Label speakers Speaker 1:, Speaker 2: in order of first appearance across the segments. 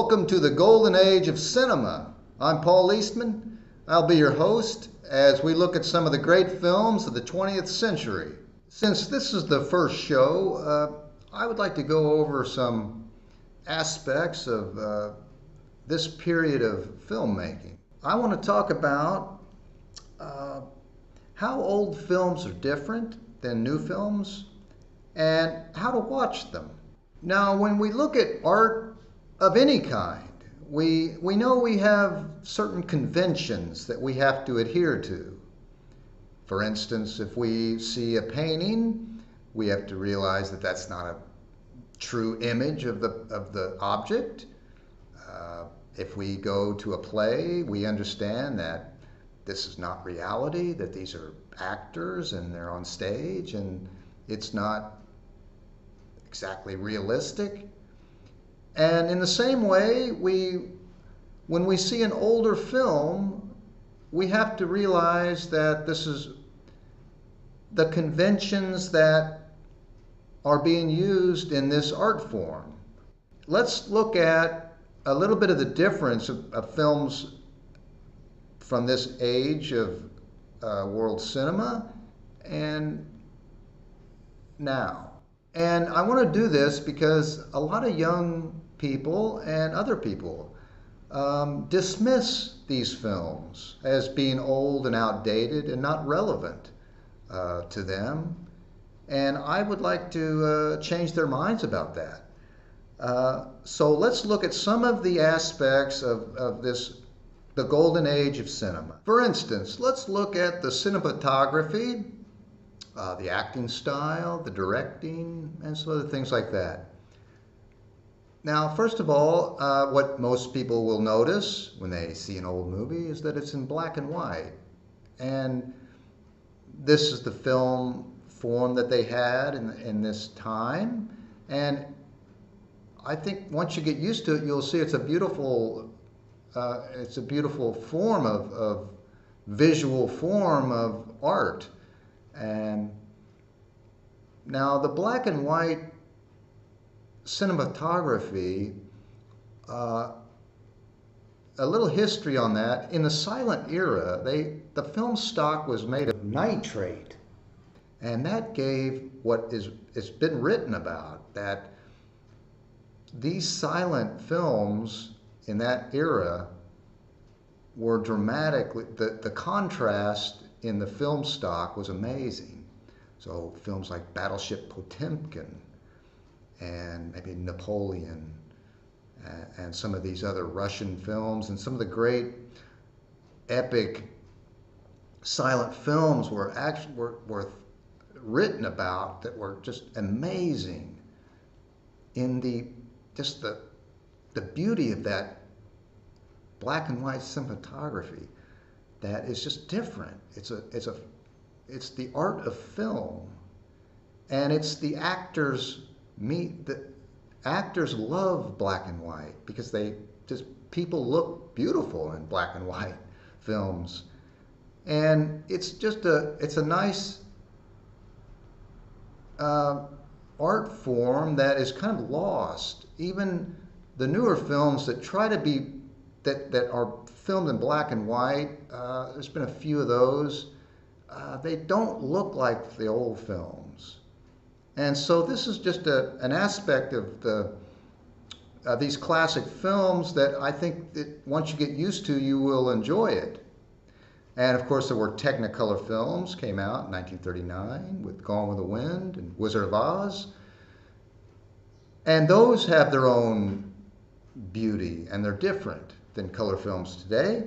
Speaker 1: Welcome to the golden age of cinema. I'm Paul Eastman. I'll be your host as we look at some of the great films of the 20th century. Since this is the first show, I would like to go over some aspects of this period of filmmaking. I want to talk about how old films are different than new films and how to watch them. Now, when we look at art of any kind, we know we have certain conventions that we have to adhere to. For instance, if we see a painting, we have to realize that that's not a true image of the object. If we go to a play, we understand that this is not reality, that these are actors and they're on stage and it's not exactly realistic. And in the same way, when we see an older film, we have to realize that this is the conventions that are being used in this art form. Let's look at a little bit of the difference of films from this age of world cinema and now. And I want to do this because a lot of young people and other people dismiss these films as being old and outdated and not relevant to them. And I would like to change their minds about that. So let's look at some of the aspects of the golden age of cinema. For instance, let's look at the cinematography, the acting style, the directing, and some other things like that. Now, first of all, what most people will notice when they see an old movie is that it's in black and white. And this is the film form that they had in this time. And I think once you get used to it, you'll see it's a beautiful form of visual form of art. And now the black and white cinematography, a little history on that. In the silent era, the film stock was made of nitrate, and that gave it's been written about, that these silent films in that era were dramatically, the contrast in the film stock was amazing. So films like Battleship Potemkin and maybe Napoleon and some of these other Russian films and some of the great epic silent films were written about that were just amazing in the beauty of that black and white cinematography. That is just different. It's the art of film, and it's the actors. The actors love black and white because people look beautiful in black and white films, and it's a nice art form that is kind of lost. Even the newer films that try to be that are filmed in black and white, there's been a few of those, they don't look like the old films. And so this is just an aspect of these classic films that I think that once you get used to, you will enjoy it. And of course there were Technicolor films, came out in 1939 with Gone with the Wind and Wizard of Oz. And those have their own beauty, and they're different than color films today.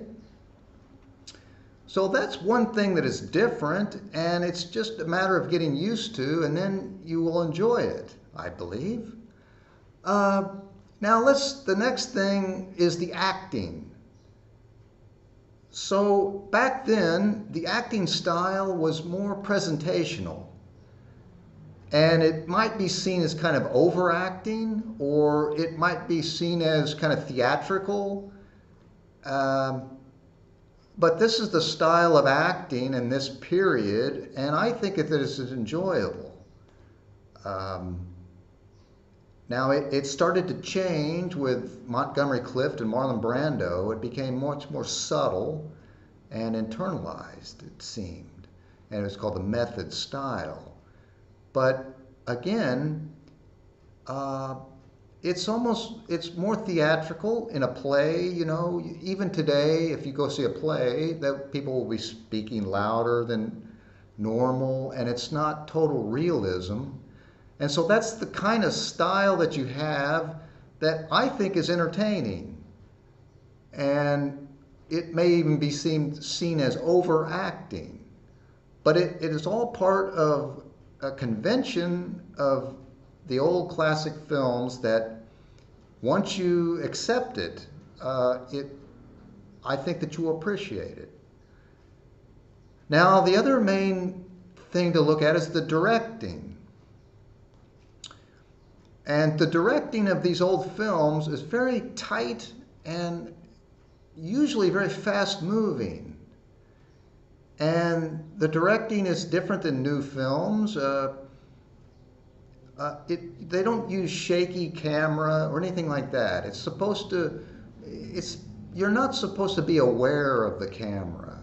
Speaker 1: So that's one thing that is different, and it's just a matter of getting used to, and then you will enjoy it, I believe. Now the next thing is the acting. So back then, the acting style was more presentational. And it might be seen as kind of overacting, or it might be seen as kind of theatrical. But this is the style of acting in this period, and I think that it is enjoyable. Now it started to change with Montgomery Clift and Marlon Brando. It became much more subtle and internalized, it seemed. And it was called the method style. But again, uh, it's more theatrical in a play. Even today, if you go see a play, that people will be speaking louder than normal, and it's not total realism. And so that's the kind of style that you have that I think is entertaining. And it may even be seen as overacting. But it is all part of a convention of the old classic films that once you accept it, I think that you will appreciate it. Now, the other main thing to look at is the directing. And the directing of these old films is very tight and usually very fast moving. And the directing is different than new films. They don't use shaky camera or anything like that. You're not supposed to be aware of the camera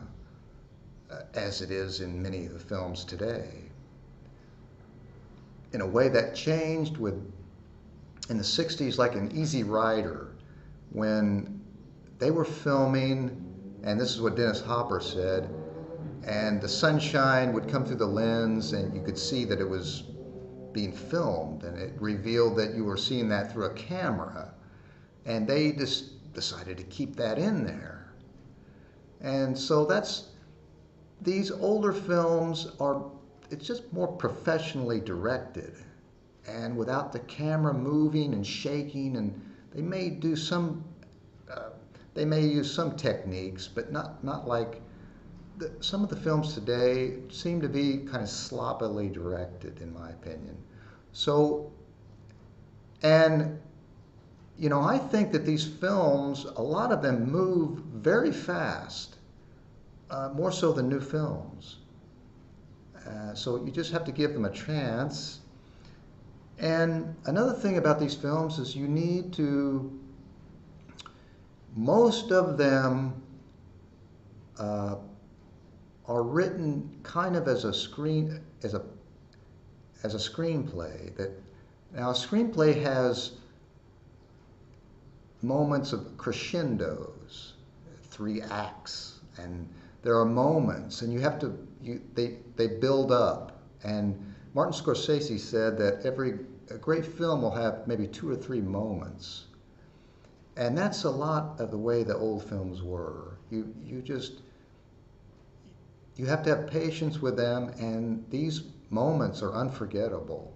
Speaker 1: as it is in many of the films today. In a way that changed in the 60s, like in Easy Rider, when they were filming, and this is what Dennis Hopper said, and the sunshine would come through the lens and you could see that it was being filmed, and it revealed that you were seeing that through a camera. And they just decided to keep that in there. And so these older films it's just more professionally directed, and without the camera moving and shaking, and they may use some techniques, but not like some of the films today seem to be kind of sloppily directed, in my opinion. So, and I think that these films, a lot of them move very fast, more so than new films. So you just have to give them a chance. And another thing about these films is most of them are written kind of as a screenplay. Now a screenplay has moments of crescendos, 3 acts, and there are moments, and they build up. And Martin Scorsese said that a great film will have maybe 2 or 3 moments, and that's a lot of the way the old films were. You have to have patience with them, and these moments are unforgettable.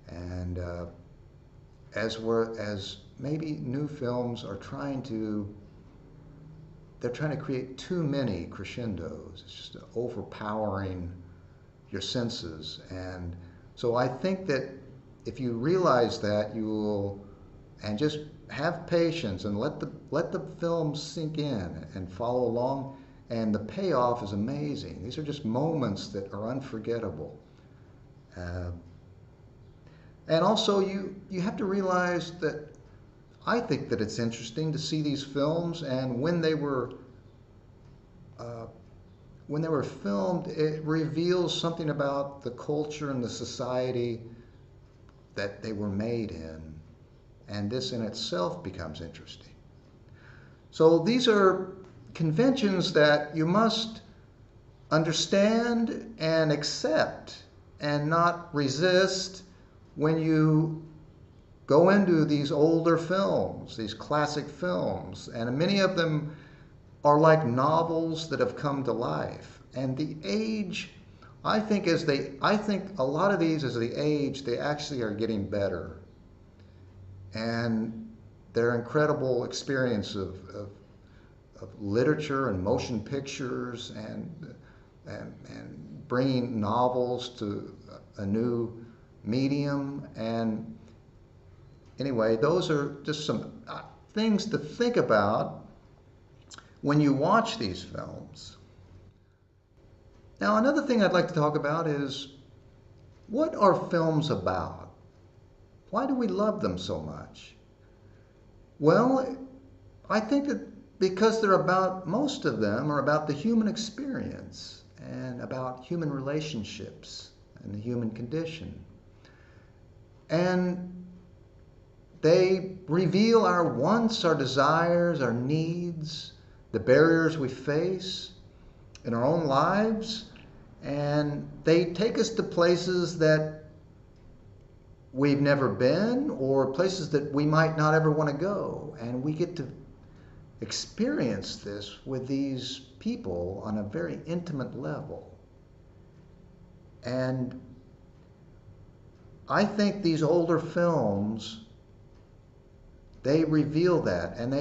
Speaker 1: And as maybe new films are trying to create too many crescendos. It's just overpowering your senses. And so I think that if you realize that, and just have patience and let the film sink in and follow along, and the payoff is amazing. These are just moments that are unforgettable. And also you have to realize that I think that it's interesting to see these films, and when they were filmed, it reveals something about the culture and the society that they were made in, and this in itself becomes interesting. So these are conventions that you must understand and accept and not resist when you go into these older films, these classic films. And many of them are like novels that have come to life. And the age, I think a lot of these, as they age, they actually are getting better. And their incredible experience of literature and motion pictures and bringing novels to a new medium. And anyway, those are just some things to think about when you watch these films. Now, another thing I'd like to talk about is, what are films about? Why do we love them so much? Well, I think that because they're about, most of them are about the human experience and about human relationships and the human condition. And they reveal our wants, our desires, our needs, the barriers we face in our own lives, and they take us to places that we've never been or places that we might not ever want to go. And we get to experience this with these people on a very intimate level. And I think these older films, they reveal that. And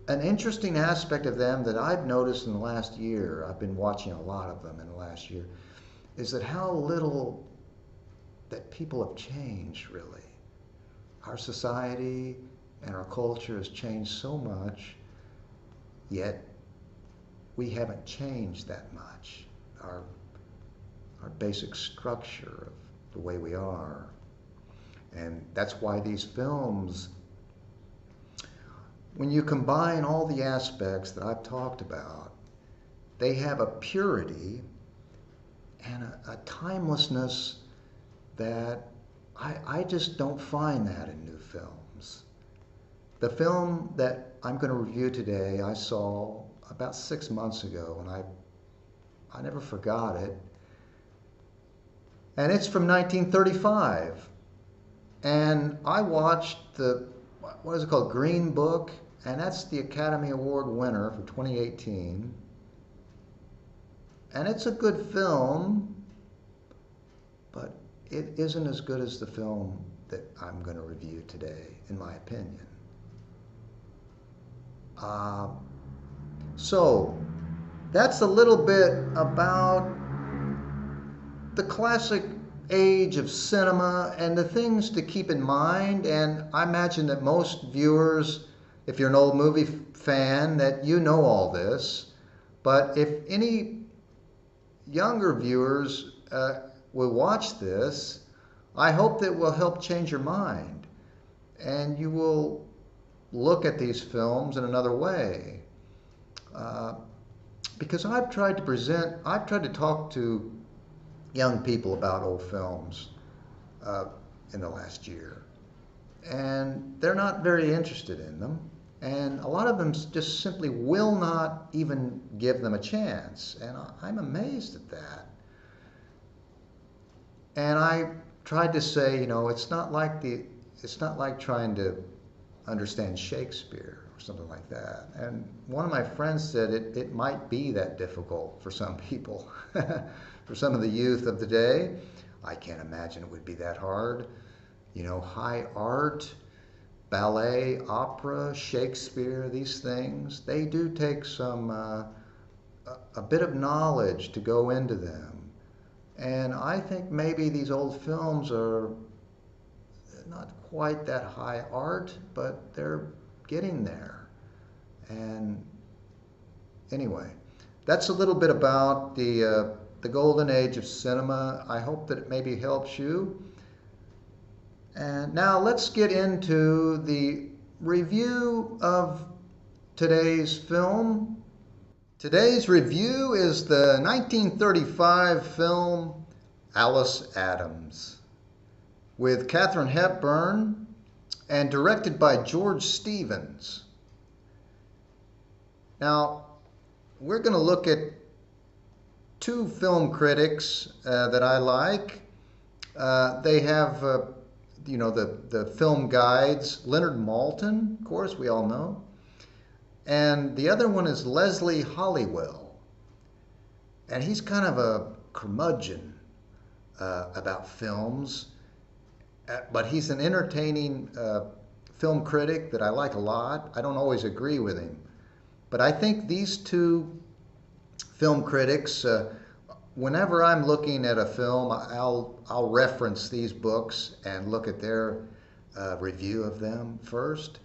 Speaker 1: an interesting aspect of them that I've noticed in the last year, I've been watching a lot of them in the last year, is that how little that people have changed, really. Our society and our culture has changed so much, yet we haven't changed that much. Our basic structure of the way we are. And that's why these films, when you combine all the aspects that I've talked about, they have a purity and a timelessness that I just don't find that in new films. The film that I'm going to review today, I saw about 6 months ago, and I never forgot it. And it's from 1935. And I watched what is it called, Green Book, and that's the Academy Award winner for 2018. And it's a good film, but it isn't as good as the film that I'm going to review today, in my opinion. So that's a little bit about the classic age of cinema and the things to keep in mind. And I imagine that most viewers, if you're an old movie fan, that you know all this. But if any younger viewers will watch this, I hope that will help change your mind and you will look at these films in another way. Because I've tried to talk to young people about old films in the last year. And they're not very interested in them. And a lot of them just simply will not even give them a chance. And I'm amazed at that. And I tried to say, it's not like trying to understand Shakespeare or something like that. And one of my friends said it might be that difficult for some people. For some of the youth of the day, I can't imagine it would be that hard. High art, ballet, opera, Shakespeare, these things, they do take a bit of knowledge to go into them. And I think maybe these old films are not quite that high art, but they're getting there. And anyway, that's a little bit about the golden age of cinema. I hope that it maybe helps you. And now let's get into the review of today's film. Today's review is the 1935 film Alice Adams, with Katharine Hepburn and directed by George Stevens. Now, we're going to look at two film critics that I like. They have, the film guides. Leonard Maltin, of course, we all know. And the other one is Leslie Halliwell. And he's kind of a curmudgeon about films. But he's an entertaining film critic that I like a lot. I don't always agree with him. But I think these two film critics, whenever I'm looking at a film, I'll reference these books and look at their review of them first.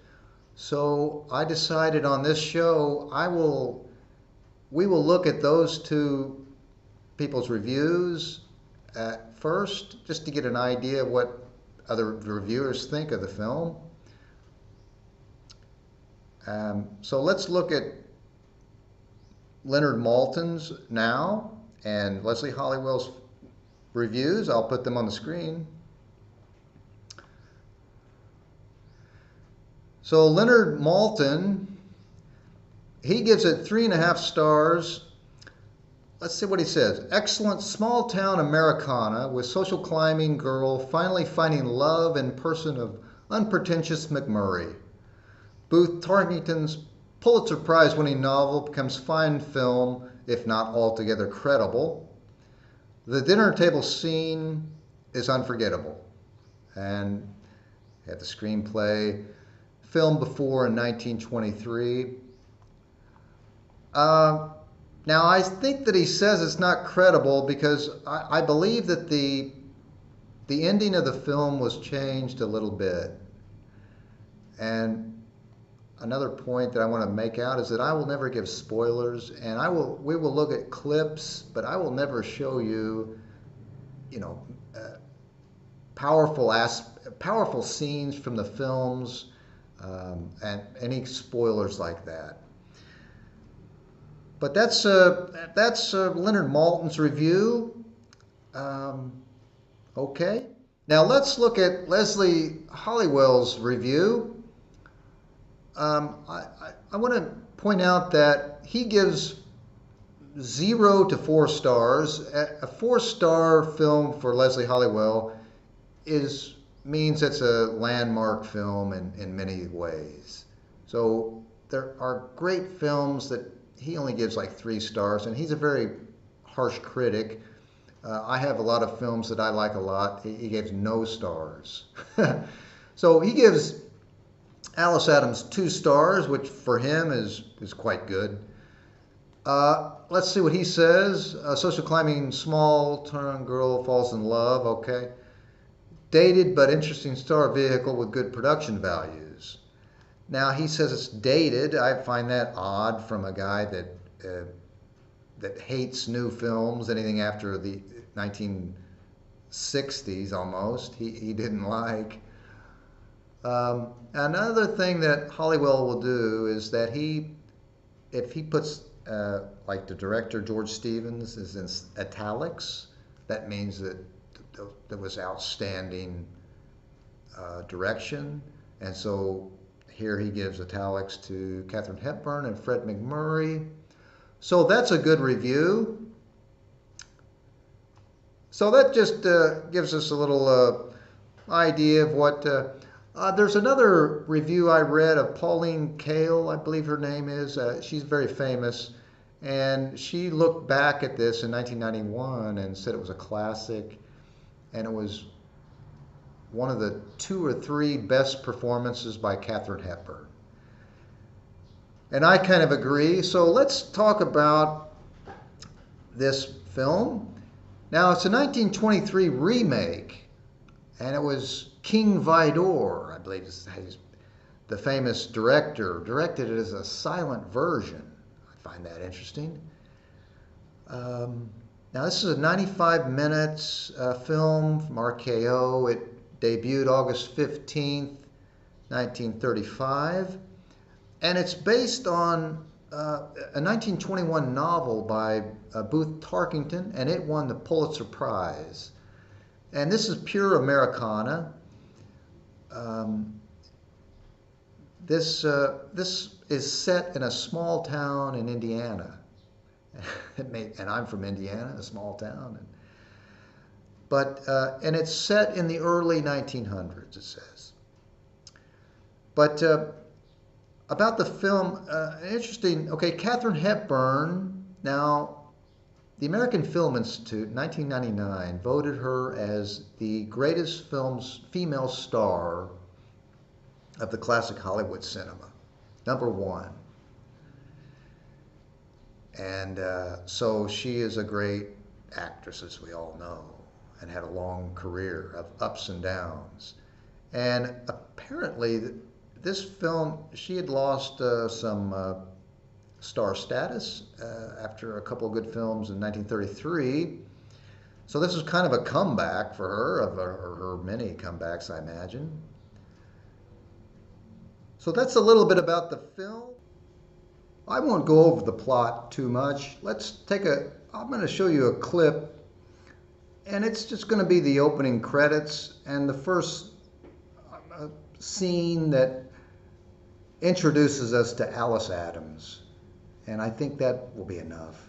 Speaker 1: So I decided on this show we will look at those two people's reviews at first, just to get an idea of what other reviewers think of the film. So let's look at Leonard Maltin's now and Leslie Hollywell's reviews. I'll put them on the screen. So Leonard Maltin, he gives it 3.5 stars. Let's see what he says. Excellent small town Americana with social climbing girl finally finding love in person of unpretentious McMurray. Booth Tarkington's Pulitzer Prize winning novel becomes fine film, if not altogether credible. The dinner table scene is unforgettable. And had the screenplay filmed before in 1923. Now, I think that he says it's not credible because I believe that the ending of the film was changed a little bit. And another point that I want to make out is that I will never give spoilers, and we will look at clips, but I will never show you, powerful scenes from the films and any spoilers like that. But that's Leonard Maltin's review. Okay. Now let's look at Leslie Hollywell's review. I want to point out that he gives 0 to 4 stars. A 4-star film for Leslie Hollywell means it's a landmark film in many ways. So there are great films that he only gives like 3 stars, and he's a very harsh critic. I have a lot of films that I like a lot. He gives no stars. So he gives Alice Adams 2 stars, which for him is quite good. Let's see what he says. Social climbing small town girl falls in love. Okay. Dated but interesting star vehicle with good production values. Now he says it's dated. I find that odd from a guy that hates new films, anything after the 1960s almost. He didn't like. Another thing that Hollywell will do is that if he puts like the director George Stevens is in italics, that means that there was outstanding direction, and so here he gives italics to Katharine Hepburn and Fred McMurray. So that's a good review. So that just gives us a little idea of what... there's another review I read of Pauline Kael, I believe her name is. She's very famous. And she looked back at this in 1991 and said it was a classic. And it was one of the 2 or 3 best performances by Katharine Hepburn. And I kind of agree. So let's talk about this film. Now, it's a 1923 remake, and it was King Vidor, I believe is the famous director, directed it as a silent version. I find that interesting. Now, this is a 95 minutes film from RKO. It debuted August 15th, 1935. And it's based on a 1921 novel by Booth Tarkington, and it won the Pulitzer Prize. And this is pure Americana. This is set in a small town in Indiana. And I'm from Indiana, a small town. And it's set in the early 1900s, it says. But about the film, interesting, okay, Katharine Hepburn. Now, the American Film Institute, 1999, voted her as the greatest female star of the classic Hollywood cinema, #1. And so she is a great actress, as we all know, and had a long career of ups and downs. And apparently, this film, she had lost some star status after a couple of good films in 1933. So this is kind of a comeback for her, of her many comebacks, I imagine. So that's a little bit about the film. I won't go over the plot too much. I'm going to show you a clip, and it's just going to be the opening credits and the first scene that introduces us to Alice Adams. And I think that will be enough.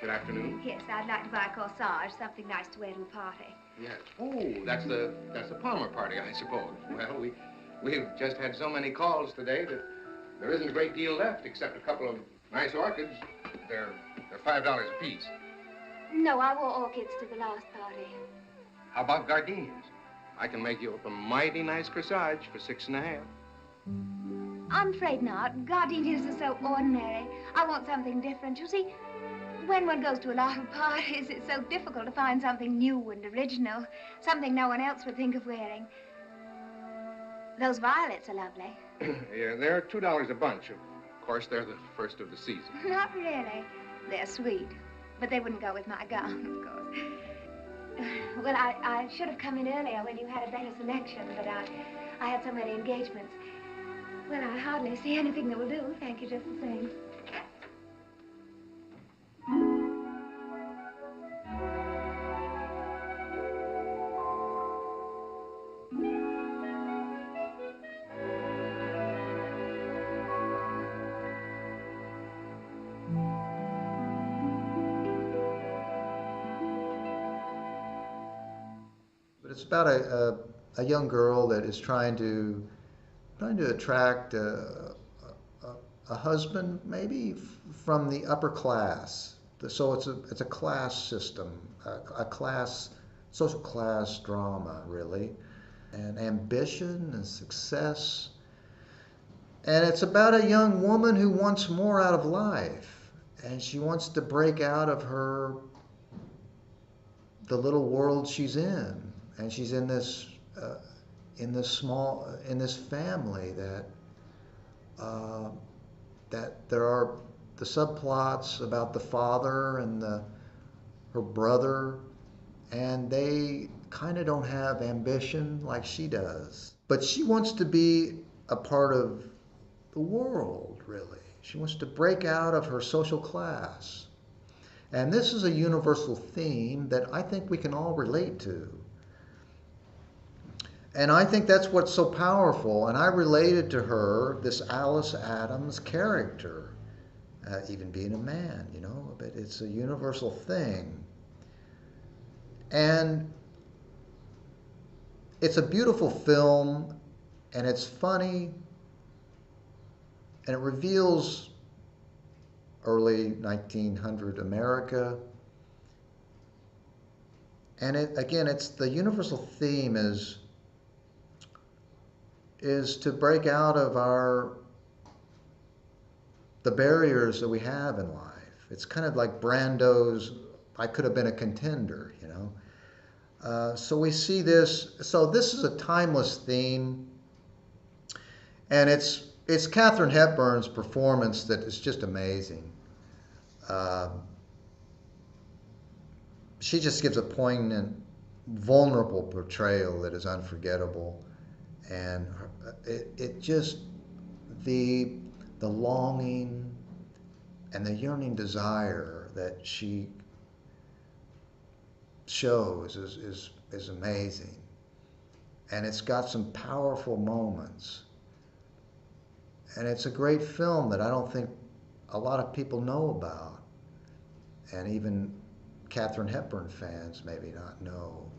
Speaker 2: Good afternoon.
Speaker 3: Yes, I'd like to buy a corsage, something nice to wear to a party.
Speaker 2: Yes. Oh, that's the Palmer party, I suppose. Well, we've just had so many calls today that there isn't a great deal left except a couple of nice orchids. They're $5 a piece.
Speaker 3: No, I wore orchids to the last party.
Speaker 2: How about gardenias? I can make you up a mighty nice corsage for $6.50.
Speaker 3: I'm afraid not. Gardenias are so ordinary. I want something different. You see, when one goes to a lot of parties, it's so difficult to find something new and original, something no one else would think of wearing. Those violets are lovely.
Speaker 2: Yeah, they're $2 a bunch. Of course, they're the first of the season.
Speaker 3: Not really. They're sweet, but they wouldn't go with my gown, of course. Well, I should have come in earlier when you had a better selection, but I had so many engagements. Well, I hardly see anything that will do. Thank you just the same.
Speaker 1: But it's about a young girl that is trying to attract a husband, maybe from the upper class. So it's a class system, a class, social class drama, really, and ambition and success. And it's about a young woman who wants more out of life, and she wants to break out of the little world she's in, and she's in this family that there are the subplots about the father and her brother, and they kind of don't have ambition like she does. But she wants to be a part of the world, really. She wants to break out of her social class. And this is a universal theme that I think we can all relate to. And I think that's what's so powerful. And I related to her, this Alice Adams character, even being a man, but it's a universal thing. And it's a beautiful film, and it's funny, and it reveals early 1900 America. And it's the universal theme is is to break out of the barriers that we have in life. It's kind of like Brando's "I could have been a contender," you know. So we see this. So this is a timeless theme, and it's Katharine Hepburn's performance that is just amazing. Uh, she just gives a poignant, vulnerable portrayal that is unforgettable, and it just the longing and the yearning desire that she shows is amazing, and it's got some powerful moments, and it's a great film that I don't think a lot of people know about, and even Katharine Hepburn fans maybe not know.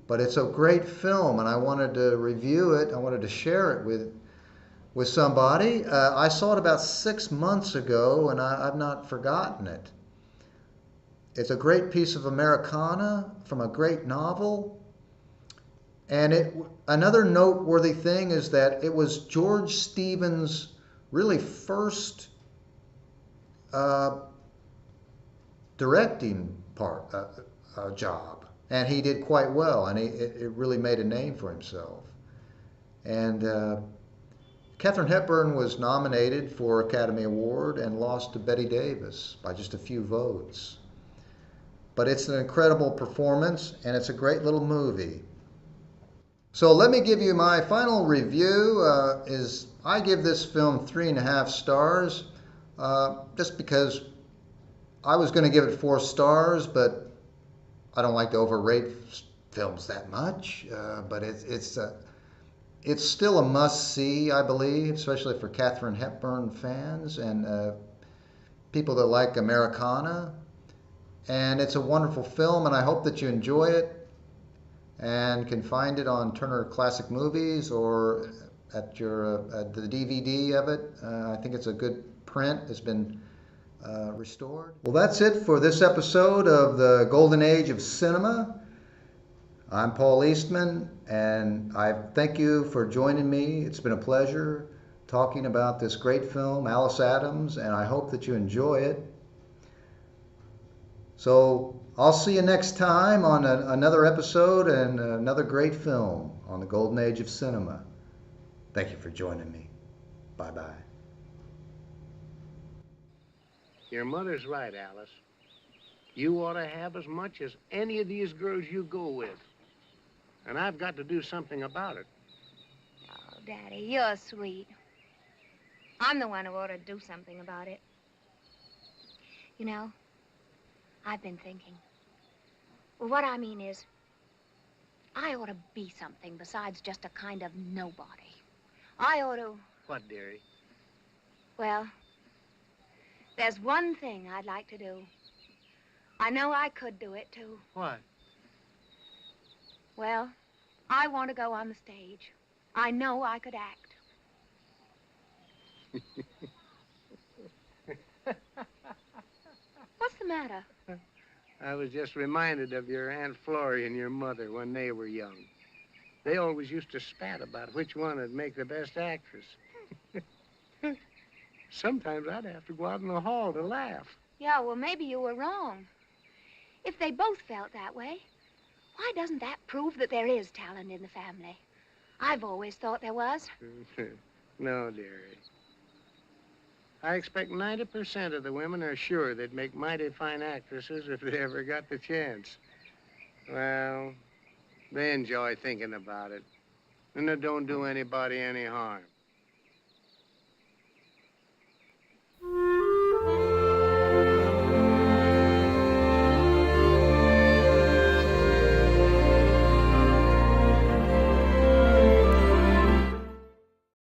Speaker 1: But it's a great film, and I wanted to review it. I wanted to share it with somebody. I saw it about 6 months ago, and I've not forgotten it. It's a great piece of Americana from a great novel. And another noteworthy thing is that it was George Stevens' really first directing job, and he did quite well, and it really made a name for himself. And Katharine Hepburn was nominated for Academy Award and lost to Bette Davis by just a few votes. But it's an incredible performance, and it's a great little movie. So let me give you my final review. I give this film 3.5 stars, just because I was going to give it 4 stars, but I don't like to overrate films that much. But it's still a must-see, I believe, especially for Katharine Hepburn fans and people that like Americana. And it's a wonderful film, and I hope that you enjoy it and can find it on Turner Classic Movies or at the DVD of it. I think it's a good print. It's been restored. Well, that's it for this episode of the Golden Age of Cinema. I'm Paul Eastman, and I thank you for joining me. It's been a pleasure talking about this great film, Alice Adams, and I hope that you enjoy it. So I'll see you next time on another episode and another great film on the Golden Age of Cinema. Thank you for joining me. Bye-bye.
Speaker 4: Your mother's right, Alice. You ought to have as much as any of these girls you go with. And I've got to do something about it.
Speaker 3: Oh, Daddy, you're sweet. I'm the one who ought to do something about it. You know, I've been thinking. Well, what I mean is, I ought to be something besides just a kind of nobody. I ought to...
Speaker 4: What, dearie?
Speaker 3: Well, there's one thing I'd like to do. I know I could do it, too.
Speaker 4: What?
Speaker 3: Well, I want to go on the stage. I know I could act. What's the matter?
Speaker 4: I was just reminded of your Aunt Florrie and your mother when they were young. They always used to spat about which one would make the best actress. Sometimes I'd have to go out in the hall to laugh.
Speaker 3: Yeah, well, maybe you were wrong. If they both felt that way, why doesn't that prove that there is talent in the family? I've always thought there was.
Speaker 4: No, dearie. I expect 90% of the women are sure they'd make mighty fine actresses if they ever got the chance. Well, they enjoy thinking about it, and it don't do anybody any harm.